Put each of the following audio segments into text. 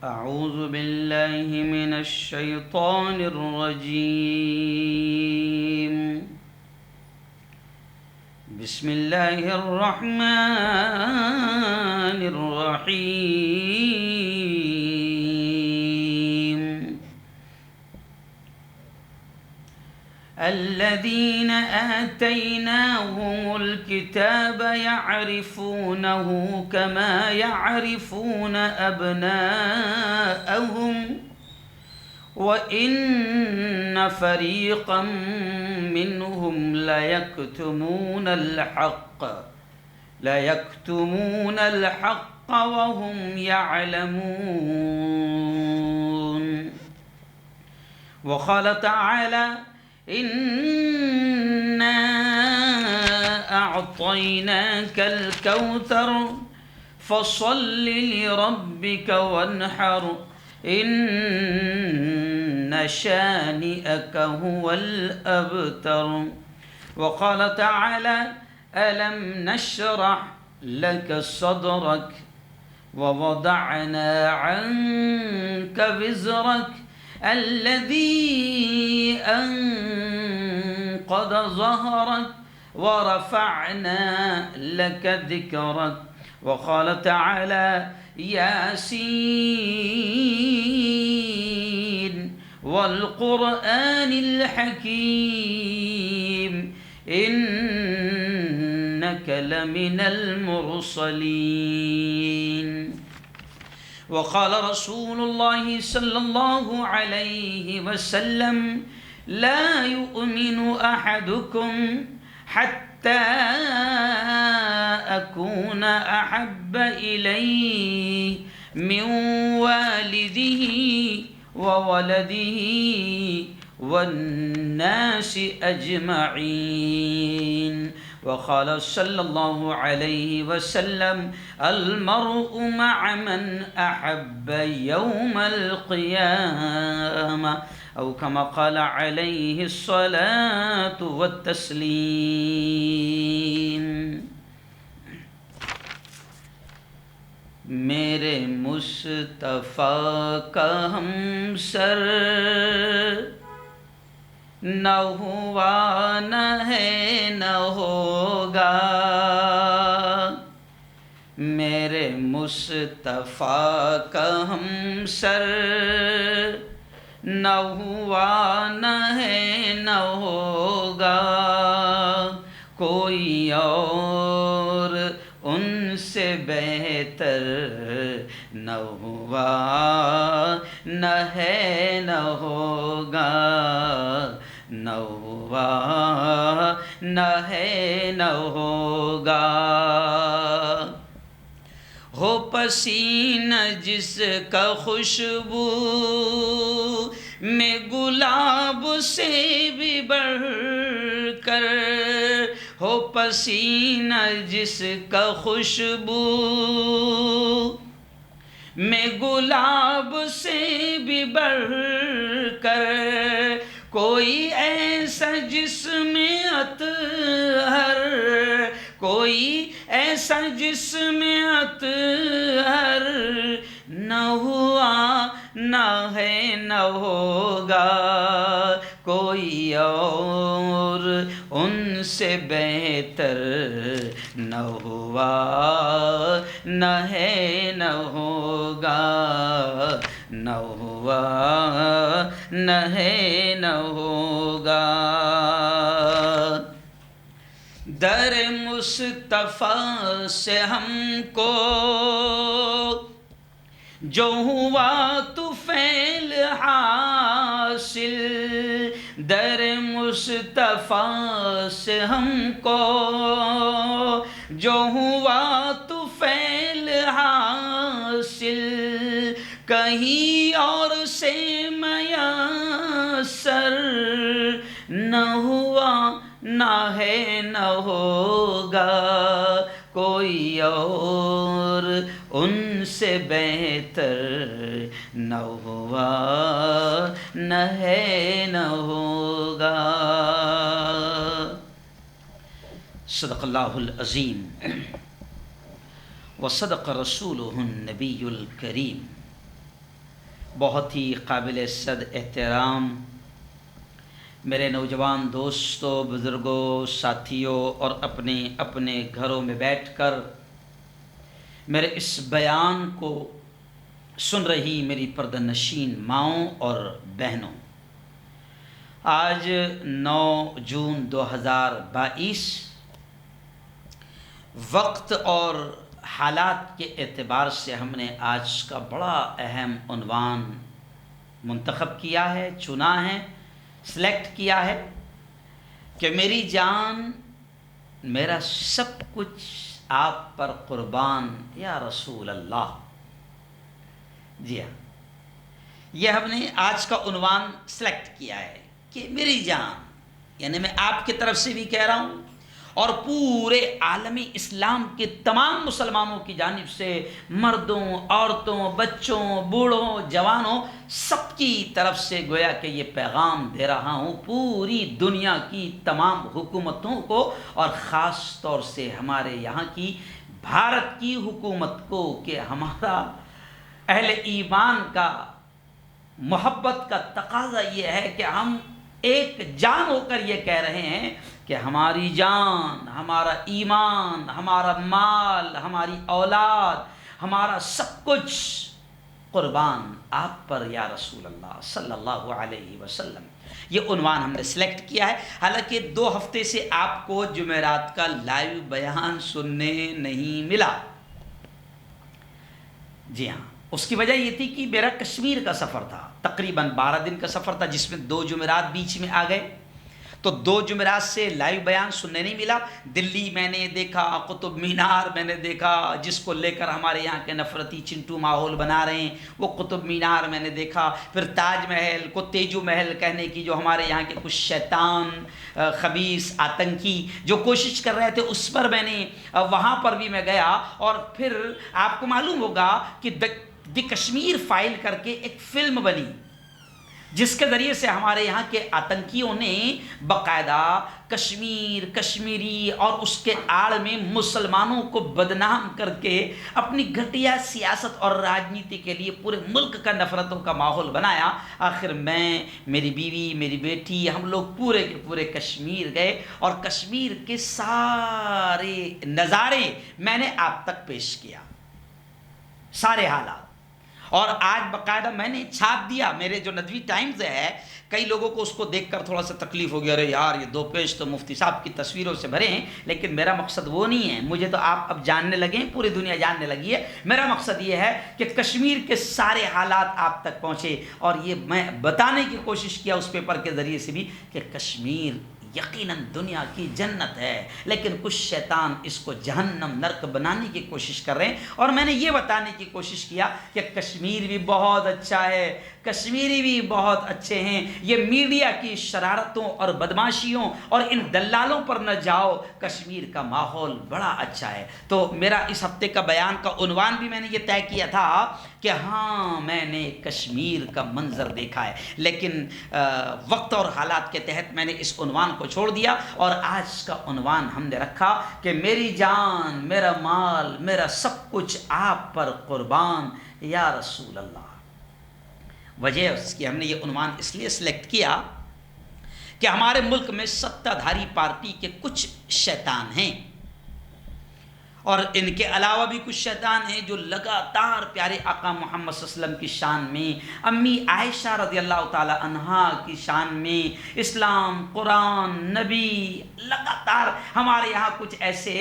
أعوذ بالله من الشيطان الرجيم. بسم الله الرحمن الرحيم. الذين آتيناهم الكتاب يعرفونه كما يعرفون أبناءهم وإن فريقا منهم ليكتمون الحق وهم يعلمون. وقال تعالى: إنا أعطيناك الكوثر فصل لربك وانحر إن شانئك هو الأبتر. وقال تعالى: ألم نشرح لك صدرك ووضعنا عنك وزرك الذي أنقض ظهرك ورفعنا لك ذكرك. وقال تعالى: ياسين والقرآن الحكيم إنك لمن المرسلين. وقال رسول الله صلى الله عليه وسلم: لا يؤمن أحدكم حتى أكون أحب إليه من والده وولده والناس أجمعين. وقال صلى الله عليه وسلم: المرء مع من أحب يوم القيامة، أو كما قال عليه الصلاة والتسليم. میرے مصطفیٰ کا ہمسر نہ ہوا نہ ہے نہ ہوگا، میرے مصطفیٰ کا ہمسر نہ ہوا نہ ہے نہ ہوگا، کوئی اور ان سے بہتر نہ ہوا نہ ہے نہ ہوگا، نہ ہوا نہ ہے نہ ہوگا۔ ہو پسینہ جس کا خوشبو میں گلاب سے بھی بڑھ کر، ہو پسینہ جس کا خوشبو میں گلاب سے بھی بڑھ کر، کوئی ایسا جس میں اطہر، کوئی ایسا جس میں اطہر نہ ہوا نہ ہے نہ ہوگا، کوئی اور ان سے بہتر نہ ہوا نہ ہے نہ ہوگا، نہ ہوا نہ ہے نہ ہوگا۔ در مصطفیٰ سے ہم کو جو ہوا تو فعل حاصل، در مصطفیٰ سے ہم کو جو ہوا تو فعل حاصل، کہیں اور سے میسر نہ ہوا نہ ہے نہ ہوگا، کوئی اور ان سے بہتر نہ ہوا نہ ہے نہ ہوگا۔ صدق اللہ العظیم وصدق رسولہ النبی الکریم۔ بہت ہی قابل صد احترام میرے نوجوان دوستوں، بزرگوں، ساتھیوں اور اپنے اپنے گھروں میں بیٹھ کر میرے اس بیان کو سن رہی میری پردہ نشین ماؤں اور بہنوں، آج 9 جون 2022 وقت اور حالات کے اعتبار سے ہم نے آج کا بڑا اہم عنوان منتخب کیا ہے، چنا ہے، سلیکٹ کیا ہے کہ میری جان میرا سب کچھ آپ پر قربان یا رسول اللہ۔ جی ہاں، یہ ہم نے آج کا عنوان سلیکٹ کیا ہے کہ میری جان، یعنی میں آپ کی طرف سے بھی کہہ رہا ہوں اور پورے عالمی اسلام کے تمام مسلمانوں کی جانب سے، مردوں، عورتوں، بچوں، بوڑھوں، جوانوں، سب کی طرف سے گویا کہ یہ پیغام دے رہا ہوں پوری دنیا کی تمام حکومتوں کو، اور خاص طور سے ہمارے یہاں کی بھارت کی حکومت کو، کہ ہمارا اہل ایمان کا محبت کا تقاضا یہ ہے کہ ہم ایک جان ہو کر یہ کہہ رہے ہیں کہ ہماری جان، ہمارا ایمان، ہمارا مال، ہماری اولاد، ہمارا سب کچھ قربان آپ پر یا رسول اللہ صلی اللہ علیہ وسلم۔ یہ عنوان ہم نے سلیکٹ کیا ہے، حالانکہ 2 ہفتے سے آپ کو جمعرات کا لائیو بیان سننے نہیں ملا۔ جی ہاں، اس کی وجہ یہ تھی کہ میرا کشمیر کا سفر تھا، تقریباً 12 دن کا سفر تھا، جس میں 2 جمعرات بیچ میں آ گئے، تو 2 جمعرات سے لائیو بیان سننے نہیں ملا۔ دلی میں نے دیکھا، قطب مینار میں نے دیکھا، جس کو لے کر ہمارے یہاں کے نفرتی چنٹو ماحول بنا رہے ہیں، وہ قطب مینار میں نے دیکھا، پھر تاج محل کو تیجو محل کہنے کی جو ہمارے یہاں کے کچھ شیطان، خبیث، آتنکی جو کوشش کر رہے تھے، اس پر میں نے وہاں پر بھی میں گیا، اور پھر آپ کو معلوم ہوگا کہ دی کشمیر فائل کر کے ایک فلم بنی، جس کے ذریعے سے ہمارے یہاں کے آتنکیوں نے باقاعدہ کشمیر، کشمیری اور اس کے آڑ میں مسلمانوں کو بدنام کر کے اپنی گھٹیا سیاست اور راجنیتی کے لیے پورے ملک کا نفرتوں کا ماحول بنایا۔ آخر میں، میری بیوی، میری بیٹی، ہم لوگ پورے کے پورے کشمیر گئے، اور کشمیر کے سارے نظارے میں نے آپ تک پیش کیا، سارے حالات، اور آج باقاعدہ میں نے چھاپ دیا۔ میرے جو ندوی ٹائمز ہے، کئی لوگوں کو اس کو دیکھ کر تھوڑا سا تکلیف ہو گیا، ارے یار یہ 2 پیج تو مفتی صاحب کی تصویروں سے بھرے ہیں، لیکن میرا مقصد وہ نہیں ہے۔ مجھے تو آپ اب جاننے لگے ہیں، پوری دنیا جاننے لگی ہے۔ میرا مقصد یہ ہے کہ کشمیر کے سارے حالات آپ تک پہنچے، اور یہ میں بتانے کی کوشش کیا اس پیپر کے ذریعے سے بھی کہ کشمیر یقیناً دنیا کی جنت ہے، لیکن کچھ شیطان اس کو جہنم، نرک بنانے کی کوشش کر رہے ہیں۔ اور میں نے یہ بتانے کی کوشش کیا کہ کشمیر بھی بہت اچھا ہے، کشمیری بھی بہت اچھے ہیں، یہ میڈیا کی شرارتوں اور بدماشیوں اور ان دلالوں پر نہ جاؤ، کشمیر کا ماحول بڑا اچھا ہے۔ تو میرا اس ہفتے کا بیان کا عنوان بھی میں نے یہ طے کیا تھا کہ ہاں، میں نے کشمیر کا منظر دیکھا ہے، لیکن وقت اور حالات کے تحت میں نے اس عنوان کو چھوڑ دیا، اور آج کا عنوان ہم نے رکھا کہ میری جان، میرا مال، میرا سب کچھ آپ پر قربان یا رسول اللہ۔ وجہ اس کی ہم نے یہ عنوان اس لیے سلیکٹ کیا کہ ہمارے ملک میں ستہ دھاری پارٹی کے کچھ شیطان ہیں، اور ان کے علاوہ بھی کچھ شیطان ہیں جو لگاتار پیارے آقا محمد صلی اللہ علیہ وسلم کی شان میں، امی عائشہ رضی اللہ تعالی عنہا کی شان میں، اسلام، قرآن، نبی، لگاتار ہمارے یہاں کچھ ایسے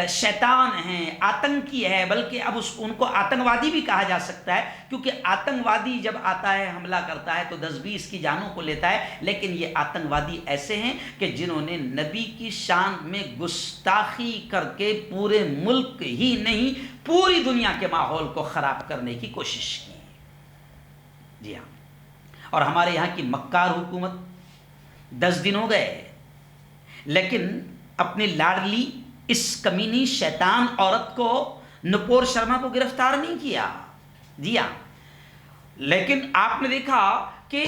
شیطان ہیں، آتنکی ہے، بلکہ اب ان کو آتنکوادی بھی کہا جا سکتا ہے، کیونکہ آتنکوادی جب آتا ہے، حملہ کرتا ہے تو 10-20 کی جانوں کو لیتا ہے، لیکن یہ آتنکوادی ایسے ہیں کہ جنہوں نے نبی کی شان میں گستاخی کر کے پورے ملک ہی نہیں، پوری دنیا کے ماحول کو خراب کرنے کی کوشش کی۔ جی ہاں، اور ہمارے یہاں کی مکار حکومت 10 دن ہو گئے، لیکن اپنی لاڈلی اس کمینی شیطان عورت کو، نپور شرما کو گرفتار نہیں کیا۔ جی ہاں، لیکن آپ نے دیکھا کہ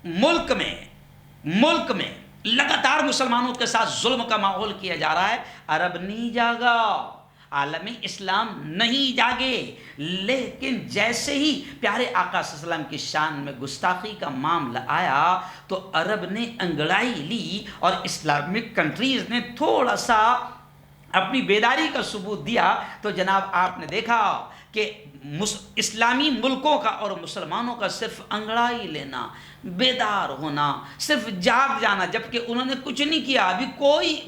ملک میں لگاتار مسلمانوں کے ساتھ ظلم کا ماحول کیا جا رہا ہے۔ عرب نہیں جاگا، عالم اسلام نہیں جاگے، لیکن جیسے ہی پیارے آقا صلی اللہ علیہ وسلم کی شان میں گستاخی کا معاملہ آیا تو عرب نے انگڑائی لی اور اسلامک کنٹریز نے تھوڑا سا اپنی بیداری کا ثبوت دیا، تو جناب آپ نے دیکھا کہ اسلامی ملکوں کا اور مسلمانوں کا صرف انگڑائی لینا، بیدار ہونا، صرف جاگ جانا، جبکہ انہوں نے کچھ نہیں کیا، ابھی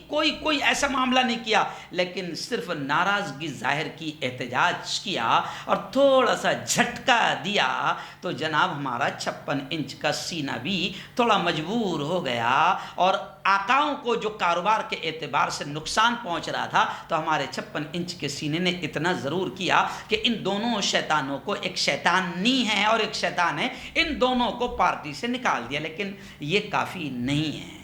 کوئی ایسا معاملہ نہیں کیا، لیکن صرف ناراضگی ظاہر کی، احتجاج کیا اور تھوڑا سا جھٹکا دیا، تو جناب ہمارا 56 انچ کا سینہ بھی تھوڑا مجبور ہو گیا، اور آقاؤں کو جو کاروبار کے اعتبار سے نقصان پہنچ رہا تھا، تو ہمارے 56 انچ کے سینے نے اتنا ضرور کیا کہ ان دونوں شیطانوں کو، ایک شیطانی ہے اور ایک شیطان ہے، ان دونوں کو پارٹی سے نکال دیا، لیکن یہ کافی نہیں ہے۔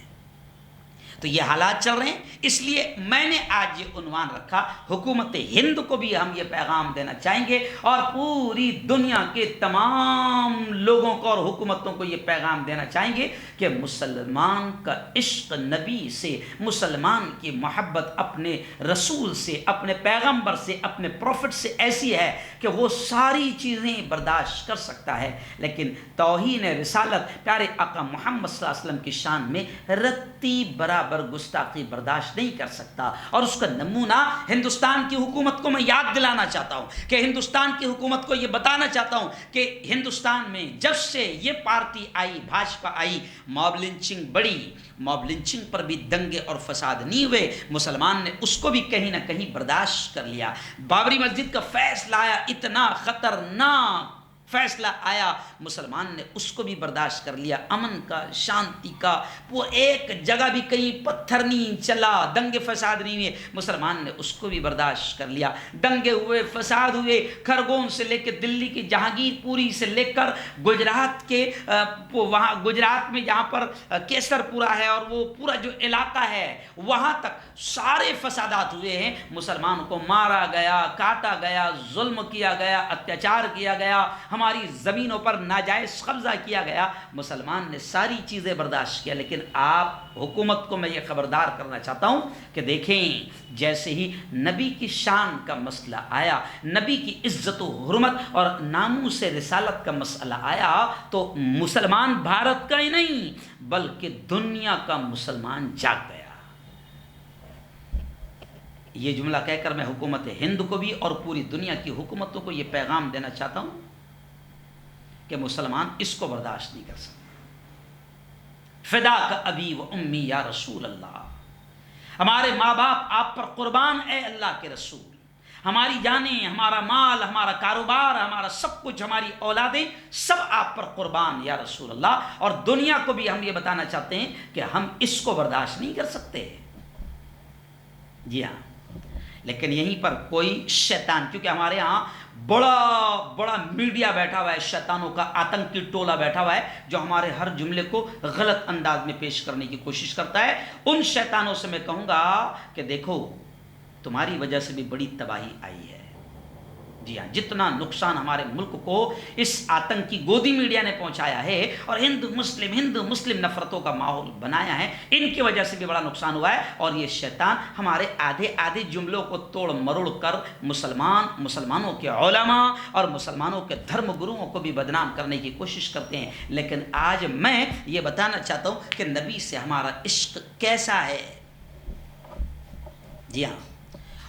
تو یہ حالات چل رہے ہیں، اس لیے میں نے آج یہ عنوان رکھا، حکومت ہند کو بھی ہم یہ پیغام دینا چاہیں گے اور پوری دنیا کے تمام لوگوں کو اور حکومتوں کو یہ پیغام دینا چاہیں گے کہ مسلمان کا عشق نبی سے، مسلمان کی محبت اپنے رسول سے، اپنے پیغمبر سے، اپنے پروفٹ سے ایسی ہے کہ وہ ساری چیزیں برداشت کر سکتا ہے، لیکن توہین رسالت پیارے آقا محمد صلی اللہ علیہ وسلم کی شان میں رتی برابر گستاخی برداشت نہیں کر سکتا۔ اور اس کا نمونہ ہندوستان کی حکومت کو میں یاد دلانا چاہتا ہوں کہ ہندوستان کی حکومت کو یہ بتانا چاہتا ہوں کہ ہندوستان میں جب سے یہ پارٹی آئی، بھاجپا آئی، موب لنچنگ بڑی، موب لنچنگ پر بھی دنگے اور فساد نہیں ہوئے، مسلمان نے اس کو بھی کہیں نہ کہیں برداشت کر لیا۔ بابری مسجد کا فیصلہ آیا، اتنا خطرناک فیصلہ آیا، مسلمان نے اس کو بھی برداشت کر لیا، امن کا، شانتی کا، وہ ایک جگہ بھی کہیں پتھر نہیں چلا، دنگے فساد نہیں ہوئے، مسلمان نے اس کو بھی برداشت کر لیا۔ دنگے ہوئے، فساد ہوئے، خرگون سے لے کے دلی کی جہانگیر پوری سے لے کر گجرات کے وہاں گجرات میں جہاں پر کیسر پورا ہے اور وہ پورا جو علاقہ ہے وہاں تک سارے فسادات ہوئے ہیں، مسلمان کو مارا گیا، کاٹا گیا، ظلم کیا گیا، اتیاچار کیا گیا، ہماری زمینوں پر ناجائز قبضہ کیا گیا، مسلمان نے ساری چیزیں برداشت کیا۔ لیکن آپ حکومت کو میں یہ خبردار کرنا چاہتا ہوں کہ دیکھیں، جیسے ہی نبی کی شان کا مسئلہ آیا، نبی کی عزت و حرمت اور ناموس رسالت کا مسئلہ آیا، تو مسلمان بھارت کا ہی نہیں بلکہ دنیا کا مسلمان جاگ گیا۔ یہ جملہ کہہ کر میں حکومت ہند کو بھی اور پوری دنیا کی حکومتوں کو یہ پیغام دینا چاہتا ہوں کہ مسلمان اس کو برداشت نہیں کر سکتے۔ فدا کا ابی و امی یا رسول اللہ، ہمارے ماں باپ آپ پر قربان اے اللہ کے رسول، ہماری جانیں، ہمارا مال، ہمارا کاروبار، ہمارا سب کچھ، ہماری اولادیں سب آپ پر قربان یا رسول اللہ۔ اور دنیا کو بھی ہم یہ بتانا چاہتے ہیں کہ ہم اس کو برداشت نہیں کر سکتے۔ جی ہاں، لیکن یہیں پر کوئی شیطان، کیونکہ ہمارے ہاں بڑا میڈیا بیٹھا ہوا ہے، شیطانوں کا آتنکی ٹولہ بیٹھا ہوا ہے جو ہمارے ہر جملے کو غلط انداز میں پیش کرنے کی کوشش کرتا ہے۔ ان شیطانوں سے میں کہوں گا کہ دیکھو، تمہاری وجہ سے بھی بڑی تباہی آئی ہے۔ جی ہاں، جتنا نقصان ہمارے ملک کو اس آتنکی گودی میڈیا نے پہنچایا ہے اور ہند مسلم نفرتوں کا ماحول بنایا ہے، ان کی وجہ سے بھی بڑا نقصان ہوا ہے۔ اور یہ شیطان ہمارے آدھے جملوں کو توڑ مروڑ کر مسلمانوں کے علماء اور مسلمانوں کے دھرم گروؤں کو بھی بدنام کرنے کی کوشش کرتے ہیں۔ لیکن آج میں یہ بتانا چاہتا ہوں کہ نبی سے ہمارا عشق کیسا ہے۔ جی ہاں،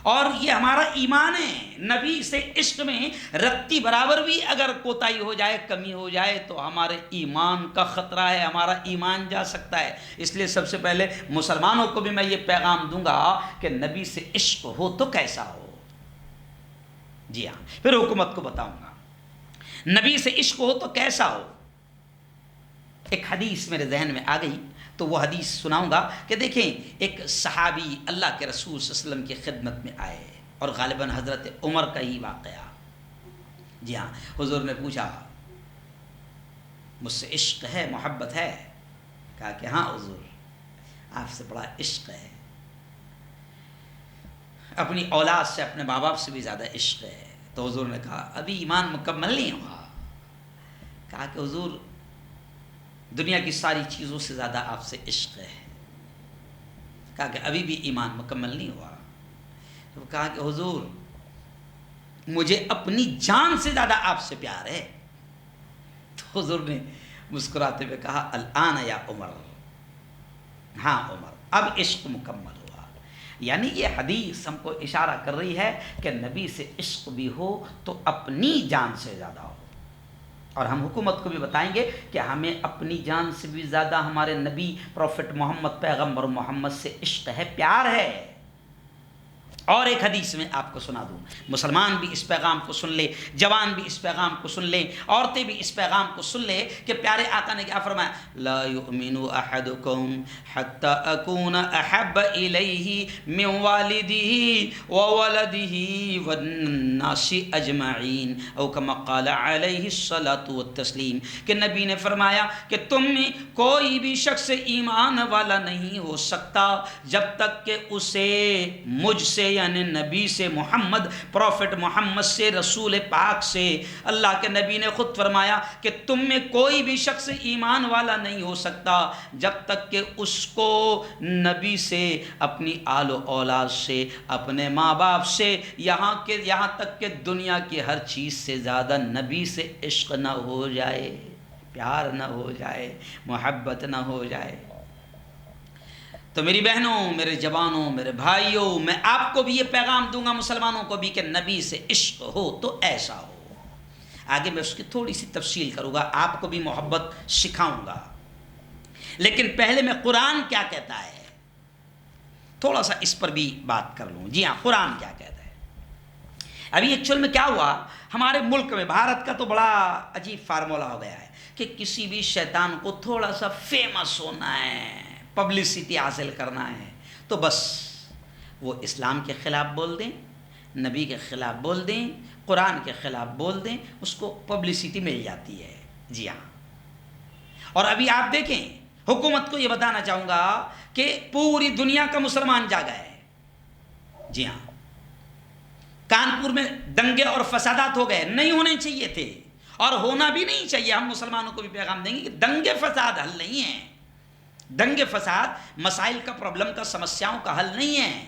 اور یہ ہمارا ایمان ہے۔ نبی سے عشق میں رتی برابر بھی اگر کوتاہی ہو جائے، کمی ہو جائے، تو ہمارے ایمان کا خطرہ ہے، ہمارا ایمان جا سکتا ہے۔ اس لیے سب سے پہلے مسلمانوں کو بھی میں یہ پیغام دوں گا کہ نبی سے عشق ہو تو کیسا ہو۔ جی ہاں، پھر حکومت کو بتاؤں گا نبی سے عشق ہو تو کیسا ہو۔ ایک حدیث میرے ذہن میں آ گئی تو وہ حدیث سناؤں گا کہ دیکھیں، ایک صحابی اللہ کے رسول صلی اللہ علیہ وسلم کی خدمت میں آئے اور غالباً حضرت عمر کا ہی واقعہ۔ جی ہاں، حضور نے پوچھا، مجھ سے عشق ہے، محبت ہے؟ کہا کہ ہاں حضور، آپ سے بڑا عشق ہے، اپنی اولاد سے، اپنے ماں باپ سے بھی زیادہ عشق ہے۔ تو حضور نے کہا ابھی ایمان مکمل نہیں ہوا۔ کہا کہ حضور، دنیا کی ساری چیزوں سے زیادہ آپ سے عشق ہے۔ کہا کہ ابھی بھی ایمان مکمل نہیں ہوا۔ تو کہا کہ حضور مجھے اپنی جان سے زیادہ آپ سے پیار ہے. تو حضور نے مسکراتے ہوئے کہا الآن یا عمر، ہاں عمر، اب عشق مکمل ہوا. یعنی یہ حدیث ہم کو اشارہ کر رہی ہے کہ نبی سے عشق بھی ہو تو اپنی جان سے زیادہ ہو. اور ہم حکومت کو بھی بتائیں گے کہ ہمیں اپنی جان سے بھی زیادہ ہمارے نبی پروفٹ محمد پیغمبر محمد سے عشق ہے، پیار ہے. اور ایک حدیث میں آپ کو سنا دوں، مسلمان بھی اس پیغام کو سن لے، جوان بھی اس پیغام کو سن لیں، عورتیں بھی اس پیغام کو سن لیں کہ پیارے آقا نے کیا فرمایا، لا یؤمن احدکم حتی اکون احب الیہ من والدہ وولدہ والناس اجمعین، او کما قال علیہ الصلاۃ والتسلیم، کہ نبی نے فرمایا کہ تم میں کوئی بھی شخص ایمان والا نہیں ہو سکتا جب تک کہ اسے مجھ سے یعنی نبی سے، محمد پروفٹ محمد سے، رسول پاک سے، اللہ کے نبی نے خود فرمایا کہ تم میں کوئی بھی شخص ایمان والا نہیں ہو سکتا جب تک کہ اس کو نبی سے، اپنی آل و اولاد سے، اپنے ماں باپ سے، یہاں تک کہ دنیا کی ہر چیز سے زیادہ نبی سے عشق نہ ہو جائے، پیار نہ ہو جائے، محبت نہ ہو جائے. تو میری بہنوں، میرے جوانوں، میرے بھائیوں، میں آپ کو بھی یہ پیغام دوں گا، مسلمانوں کو بھی، کہ نبی سے عشق ہو تو ایسا ہو. آگے میں اس کی تھوڑی سی تفصیل کروں گا، آپ کو بھی محبت سکھاؤں گا، لیکن پہلے میں قرآن کیا کہتا ہے تھوڑا سا اس پر بھی بات کر لوں. جی ہاں، قرآن کیا کہتا ہے. ابھی ایکچوئل میں کیا ہوا، ہمارے ملک میں، بھارت کا تو بڑا عجیب فارمولا ہو گیا ہے کہ کسی بھی شیطان کو تھوڑا سا فیمس ہونا ہے، پبلسٹی حاصل کرنا ہے، تو بس وہ اسلام کے خلاف بول دیں، نبی کے خلاف بول دیں، قرآن کے خلاف بول دیں، اس کو پبلسٹی مل جاتی ہے. جی ہاں. اور ابھی آپ دیکھیں، حکومت کو یہ بتانا چاہوں گا کہ پوری دنیا کا مسلمان جاگا ہے. جی ہاں، کانپور میں دنگے اور فسادات ہو گئے، نہیں ہونے چاہیے تھے اور ہونا بھی نہیں چاہیے. ہم مسلمانوں کو بھی پیغام دیں گے کہ دنگے فساد حل نہیں ہیں، دنگے فساد مسائل کا، پرابلم کا، سمسیاؤں کا حل نہیں ہے.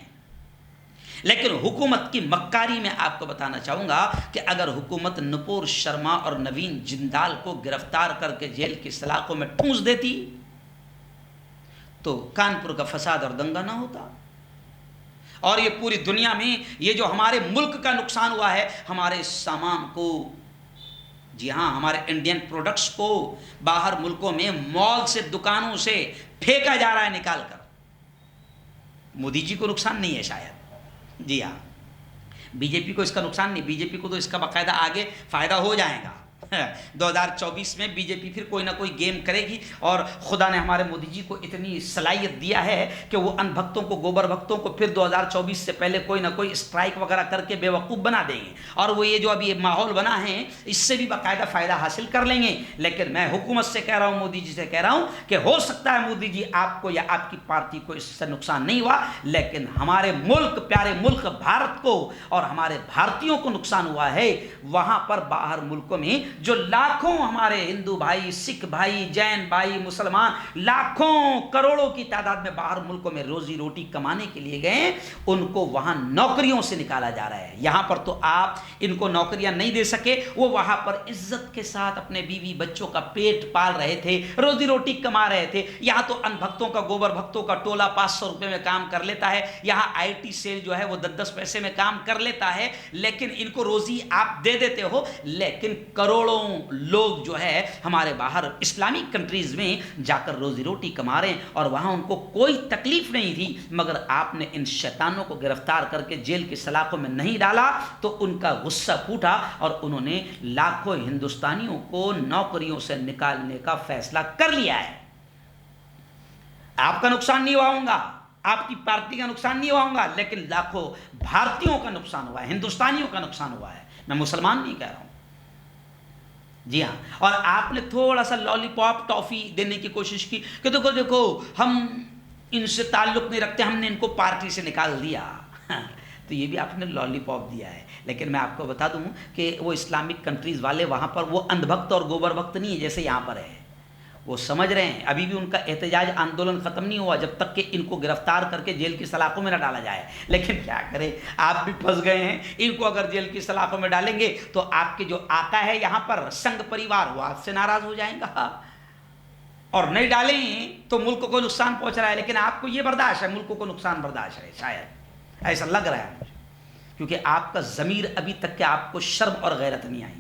لیکن حکومت کی مکاری میں آپ کو بتانا چاہوں گا کہ اگر حکومت نپور شرما اور نوین جندال کو گرفتار کر کے جیل کی سلاخوں میں ٹھونس دیتی تو کانپور کا فساد اور دنگا نہ ہوتا. اور یہ پوری دنیا میں یہ جو ہمارے ملک کا نقصان ہوا ہے، ہمارے سامان کو، جی ہاں، ہمارے انڈین پروڈکٹس کو باہر ملکوں میں مال سے، دکانوں سے پھینکا جا رہا ہے نکال کر. مودی جی کو نقصان نہیں ہے شاید، جی ہاں، بی جے پی کو اس کا نقصان نہیں، بی جے پی کو تو اس کا باقاعدہ آگے فائدہ ہو جائے گا. 2024 میں بی جے پی پھر کوئی نہ کوئی گیم کرے گی، اور خدا نے ہمارے مودی جی کو اتنی صلاحیت دیا ہے کہ وہ ان بھکتوں کو، گوبر بھکتوں کو پھر 2024 سے پہلے کوئی نہ کوئی اسٹرائک وغیرہ کر کے بے وقوف بنا دیں گے، اور وہ یہ جو ابھی ماحول بنا ہے اس سے بھی باقاعدہ فائدہ حاصل کر لیں گے. لیکن میں حکومت سے کہہ رہا ہوں، مودی جی سے کہہ رہا ہوں کہ ہو سکتا ہے مودی جی آپ کو یا آپ کی پارٹی کو اس سے نقصان نہیں ہوا، لیکن ہمارے ملک، پیارے ملک بھارت کو اور ہمارے بھارتیوں کو نقصان ہوا ہے. وہاں پر باہر ملکوں میں جو لاکھوں ہمارے ہندو بھائی، سکھ بھائی، جین بھائی، مسلمان لاکھوں کروڑوں کی تعداد میں باہر ملکوں میں روزی روٹی کمانے کے لیے گئے، ان کو وہاں نوکریوں سے نکالا جا رہا ہے. یہاں پر تو آپ ان کو نوکریاں نہیں دے سکے، وہ وہاں پر عزت کے ساتھ اپنے بیوی بچوں کا پیٹ پال رہے تھے، روزی روٹی کما رہے تھے. یہاں تو ان بھکتوں کا، گوبر بھکتوں کا ٹولہ 500 روپے میں کام کر لیتا ہے، یہاں آئی ٹی سیل جو ہے وہ 10 پیسے میں کام کر لیتا ہے، لیکن ان کو روزی آپ دے دیتے ہو. لیکن کروڑوں لوگ جو ہے ہمارے باہر اسلامک کنٹریز میں جا کر روزی روٹی کما رہے ہیں، اور وہاں ان کو کوئی تکلیف نہیں تھی. مگر آپ نے ان شیطانوں کو گرفتار کر کے جیل کی سلاخوں میں نہیں ڈالا تو ان کا غصہ پھوٹا، اور انہوں نے لاکھوں ہندوستانیوں کو نوکریوں سے نکالنے کا فیصلہ کر لیا ہے. آپ کا نقصان نہیں ہوا ہوگا، آپ کی پارٹی کا نقصان نہیں ہوا ہوگا، لیکن لاکھوں بھارتیوں کا نقصان ہوا ہے، ہندوستانیوں کا نقصان ہوا ہے. میں مسلمان نہیں کہہ رہا ہوں. جی ہاں. اور آپ نے تھوڑا سا لالی پاپ ٹافی دینے کی کوشش کی کہ دیکھو دیکھو ہم ان سے تعلق نہیں رکھتے، ہم نے ان کو پارٹی سے نکال دیا. تو یہ بھی آپ نے لالی پاپ دیا ہے. لیکن میں آپ کو بتا دوں کہ وہ اسلامک کنٹریز والے وہاں پر وہ اندھ بھکت اور گوبر بھکت نہیں ہے جیسے یہاں پر ہے. وہ سمجھ رہے ہیں ابھی بھی ان کا احتجاج آندولن ختم نہیں ہوا جب تک کہ ان کو گرفتار کر کے جیل کی سلاخوں میں نہ ڈالا جائے. لیکن کیا کریں، آپ بھی پھنس گئے ہیں. ان کو اگر جیل کی سلاخوں میں ڈالیں گے تو آپ کے جو آقا ہے یہاں پر سنگ پریوار وہ آپ سے ناراض ہو جائیں گا، اور نہیں ڈالیں تو ملک کو نقصان پہنچ رہا ہے. لیکن آپ کو یہ برداشت ہے، ملک کو نقصان برداشت ہے، شاید ایسا لگ رہا ہے مجھے، کیونکہ آپ کا ضمیر ابھی تک کہ آپ کو شرم اور غیرت نہیں آئی.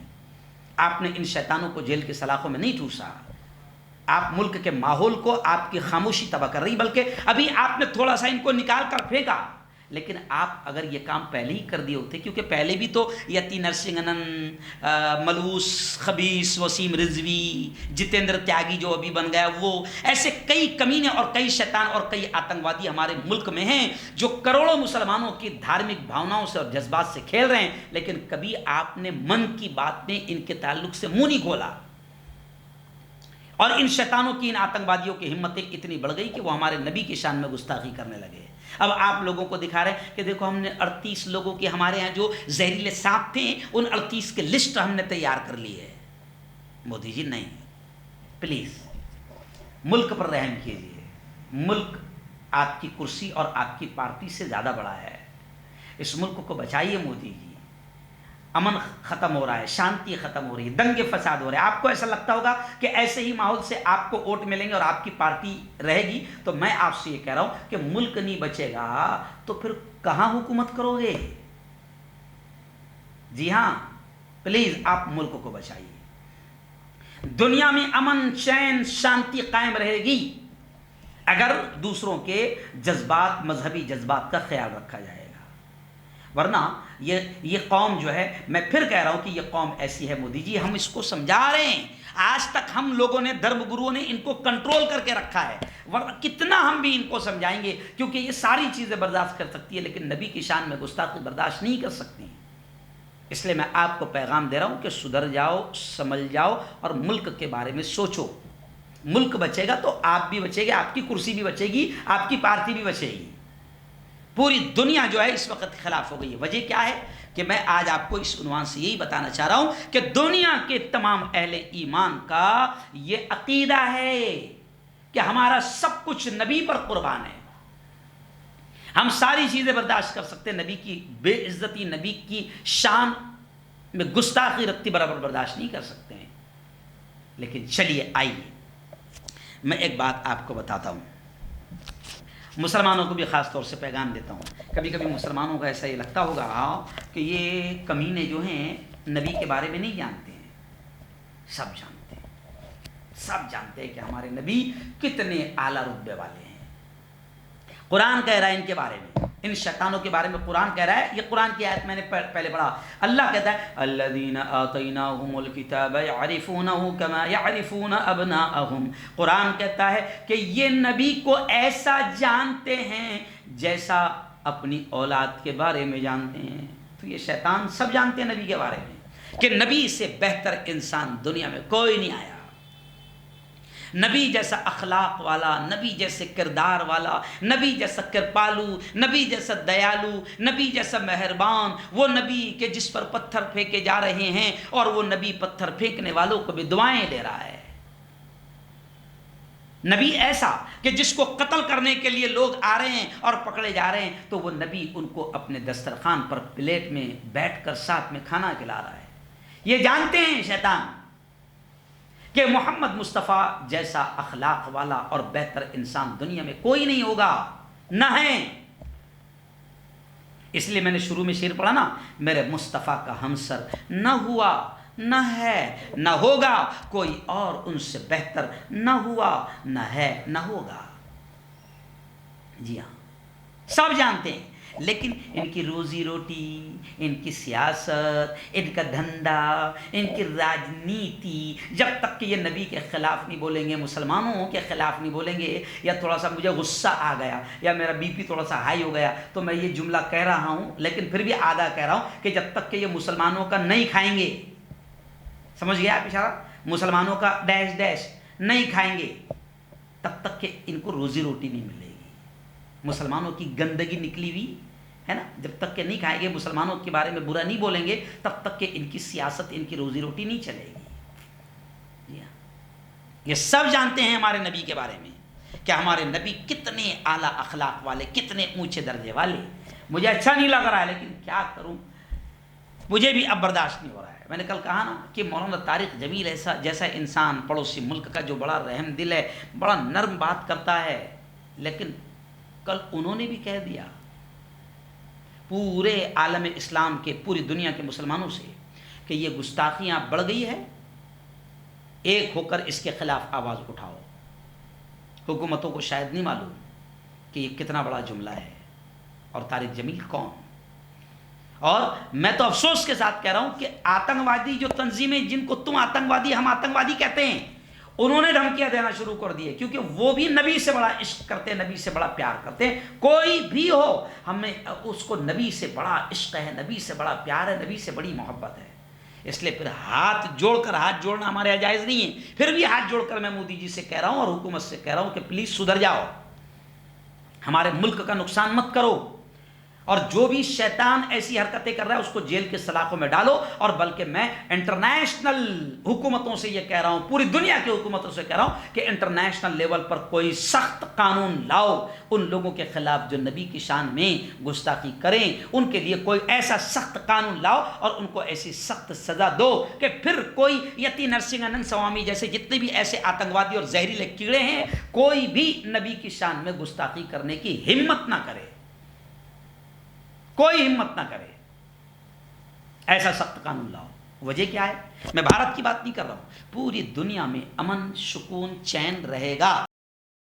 آپ نے ان شیطانوں کو جیل کی سلاخوں میں نہیں ٹھوسا. آپ ملک کے ماحول کو آپ کی خاموشی تباہ کر رہی، بلکہ ابھی آپ نے تھوڑا سا ان کو نکال کر پھینکا. لیکن آپ اگر یہ کام پہلے ہی کر دیے ہوتے، کیونکہ پہلے بھی تو یتی نرسنگنن، ملوث خبیث وسیم رضوی، جتیندر تیاگی جو ابھی بن گیا، وہ ایسے کئی کمینے اور کئی شیطان اور کئی آتنکوادی ہمارے ملک میں ہیں جو کروڑوں مسلمانوں کی دھارمک بھاوناؤں سے اور جذبات سے کھیل رہے ہیں. لیکن کبھی آپ نے من کی بات میں ان کے تعلق سے منہ نہیں کھولا. اور ان شیطانوں کی، ان آتنکوادیوں کی ہمتیں اتنی بڑھ گئی کہ وہ ہمارے نبی کی شان میں گستاخی کرنے لگے. اب آپ لوگوں کو دکھا رہے ہیں کہ دیکھو ہم نے 38 لوگوں کی، ہمارے یہاں جو زہریلے سانپ تھے ان 38 کی لسٹ ہم نے تیار کر لی ہے. مودی جی نہیں، پلیز ملک پر رحم کیجیے. ملک آپ کی کرسی اور آپ کی پارٹی سے زیادہ بڑا ہے. اس ملک کو بچائیے مودی جی. امن ختم ہو رہا ہے، شانتی ختم ہو رہی ہے، دنگے فساد ہو رہے ہیں. آپ کو ایسا لگتا ہوگا کہ ایسے ہی ماحول سے آپ کو ووٹ ملیں گے اور آپ کی پارٹی رہے گی. تو میں آپ سے یہ کہہ رہا ہوں کہ ملک نہیں بچے گا تو پھر کہاں حکومت کرو گے؟ جی ہاں، پلیز آپ ملک کو بچائیے. دنیا میں امن، چین، شانتی قائم رہے گی اگر دوسروں کے جذبات، مذہبی جذبات کا خیال رکھا جائے گا. ورنہ یہ قوم جو ہے، میں پھر کہہ رہا ہوں کہ یہ قوم ایسی ہے مودی جی، ہم اس کو سمجھا رہے ہیں. آج تک ہم لوگوں نے، دھرم گروؤں نے ان کو کنٹرول کر کے رکھا ہے. ورنہ کتنا ہم بھی ان کو سمجھائیں گے، کیونکہ یہ ساری چیزیں برداشت کر سکتی ہے لیکن نبی کی شان میں گستاخی برداشت نہیں کر سکتی. اس لیے میں آپ کو پیغام دے رہا ہوں کہ سدھر جاؤ، سمجھ جاؤ اور ملک کے بارے میں سوچو. ملک بچے گا تو آپ بھی بچے گے، آپ کی کرسی بھی بچے گی، آپ کی پارٹی بھی بچے گی. پوری دنیا جو ہے اس وقت خلاف ہو گئی ہے. وجہ کیا ہے کہ میں آج آپ کو اس عنوان سے یہی بتانا چاہ رہا ہوں کہ دنیا کے تمام اہل ایمان کا یہ عقیدہ ہے کہ ہمارا سب کچھ نبی پر قربان ہے. ہم ساری چیزیں برداشت کر سکتے ہیں، نبی کی بے عزتی، نبی کی شان میں گستاخی رکھتی برابر برداشت نہیں کر سکتے ہیں. لیکن چلیے آئیے میں ایک بات آپ کو بتاتا ہوں. مسلمانوں کو بھی خاص طور سے پیغام دیتا ہوں. کبھی کبھی مسلمانوں کا ایسا یہ لگتا ہوگا کہ یہ کمینے جو ہیں نبی کے بارے میں نہیں جانتے ہیں. سب جانتے ہیں، سب جانتے ہیں کہ ہمارے نبی کتنے اعلیٰ رتبے والے ہیں. قرآن کہہ رہا ہے ان کے بارے میں، ان شیطانوں کے بارے میں قرآن کہہ رہا ہے. یہ قرآن کی آیت میں نے پہلے پڑھا. اللہ کہتا ہے الذین آتیناہم الکتاب یعرفونہ کما یعرفون ابناءہم. قرآن کہتا ہے کہ یہ نبی کو ایسا جانتے ہیں جیسا اپنی اولاد کے بارے میں جانتے ہیں. تو یہ شیطان سب جانتے ہیں نبی کے بارے میں کہ نبی سے بہتر انسان دنیا میں کوئی نہیں آیا. نبی جیسا اخلاق والا، نبی جیسے کردار والا، نبی جیسا کرپالو، نبی جیسا دیالو، نبی جیسا مہربان، وہ نبی کہ جس پر پتھر پھینکے جا رہے ہیں اور وہ نبی پتھر پھینکنے والوں کو بھی دعائیں دے رہا ہے. نبی ایسا کہ جس کو قتل کرنے کے لیے لوگ آ رہے ہیں اور پکڑے جا رہے ہیں تو وہ نبی ان کو اپنے دسترخوان پر پلیٹ میں بیٹھ کر ساتھ میں کھانا کھلا رہا ہے. یہ جانتے ہیں شیطان کہ محمد مصطفیٰ جیسا اخلاق والا اور بہتر انسان دنیا میں کوئی نہیں ہوگا، نہ ہے. اس لیے میں نے شروع میں شعر پڑھا نا، میرے مصطفیٰ کا ہمسر نہ ہوا، نہ ہے، نہ ہوگا، کوئی اور ان سے بہتر نہ ہوا، نہ ہے، نہ ہوگا. جی ہاں، سب جانتے ہیں. لیکن ان کی روزی روٹی، ان کی سیاست، ان کا دھندا، ان کی راجنیتی، جب تک کہ یہ نبی کے خلاف نہیں بولیں گے، مسلمانوں کے خلاف نہیں بولیں گے، یا تھوڑا سا مجھے غصہ آ گیا یا میرا بی پی تھوڑا سا ہائی ہو گیا تو میں یہ جملہ کہہ رہا ہوں، لیکن پھر بھی آدھا کہہ رہا ہوں کہ جب تک کہ یہ مسلمانوں کا نہیں کھائیں گے، سمجھ گیا آپ اشارہ، مسلمانوں کا ڈیش ڈیش نہیں کھائیں گے تب تک کہ ان کو روزی روٹی نہیں ملے گی. مسلمانوں کی گندگی نکلی ہوئی ہے نا، جب تک کہ نہیں کھائیں گے، مسلمانوں کے بارے میں برا نہیں بولیں گے، تب تک کہ ان کی سیاست، ان کی روزی روٹی نہیں چلے گی. یہ سب جانتے ہیں ہمارے نبی کے بارے میں کہ ہمارے نبی کتنے اعلیٰ اخلاق والے، کتنے اونچے درجے والے. مجھے اچھا نہیں لگ رہا ہے لیکن کیا کروں، مجھے بھی اب برداشت نہیں ہو رہا ہے. میں نے کل کہا نا کہ مولانا طارق جمیل جیسا انسان پڑوسی ملک کا جو بڑا رحم دل ہے، بڑا نرم بات کرتا ہے، لیکن کل انہوں نے بھی کہہ دیا پورے عالم اسلام کے، پوری دنیا کے مسلمانوں سے کہ یہ گستاخیاں بڑھ گئی ہے، ایک ہو کر اس کے خلاف آواز اٹھاؤ. حکومتوں کو شاید نہیں معلوم کہ یہ کتنا بڑا جملہ ہے. اور طارق جمیل کون؟ اور میں تو افسوس کے ساتھ کہہ رہا ہوں کہ آتنکوادی جو تنظیمیں جن کو تم آتنکوادی ہم آتنکوادی کہتے ہیں، انہوں نے دھمکیاں دینا شروع کر دی ہے، کیونکہ وہ بھی نبی سے بڑا عشق کرتے ہیں، نبی سے بڑا پیار کرتے ہیں. کوئی بھی ہو، ہمیں اس کو نبی سے بڑا عشق ہے، نبی سے بڑا پیار ہے، نبی سے بڑی محبت ہے. اس لیے پھر ہاتھ جوڑنا ہمارے یہاں جائز نہیں ہے. پھر بھی ہاتھ جوڑ کر میں مودی جی سے کہہ رہا ہوں اور حکومت سے کہہ رہا ہوں کہ پلیز سدھر جاؤ، ہمارے ملک کا نقصان مت کرو. اور جو بھی شیطان ایسی حرکتیں کر رہا ہے اس کو جیل کے سلاخوں میں ڈالو. اور بلکہ میں انٹرنیشنل حکومتوں سے یہ کہہ رہا ہوں، پوری دنیا کی حکومتوں سے کہہ رہا ہوں کہ انٹرنیشنل لیول پر کوئی سخت قانون لاؤ ان لوگوں کے خلاف جو نبی کی شان میں گستاخی کریں. ان کے لیے کوئی ایسا سخت قانون لاؤ اور ان کو ایسی سخت سزا دو کہ پھر کوئی یتی نرسنگ انند سوامی جیسے جتنے بھی ایسے آتنکوادی اور زہریلے کیڑے ہیں، کوئی بھی نبی کی شان میں گستاخی کرنے کی ہمت نہ کرے، کوئی ہمت نہ کرے. ایسا سخت قانون لاؤ. وجہ کیا ہے؟ میں بھارت کی بات نہیں کر رہا ہوں، پوری دنیا میں امن، سکون، چین رہے گا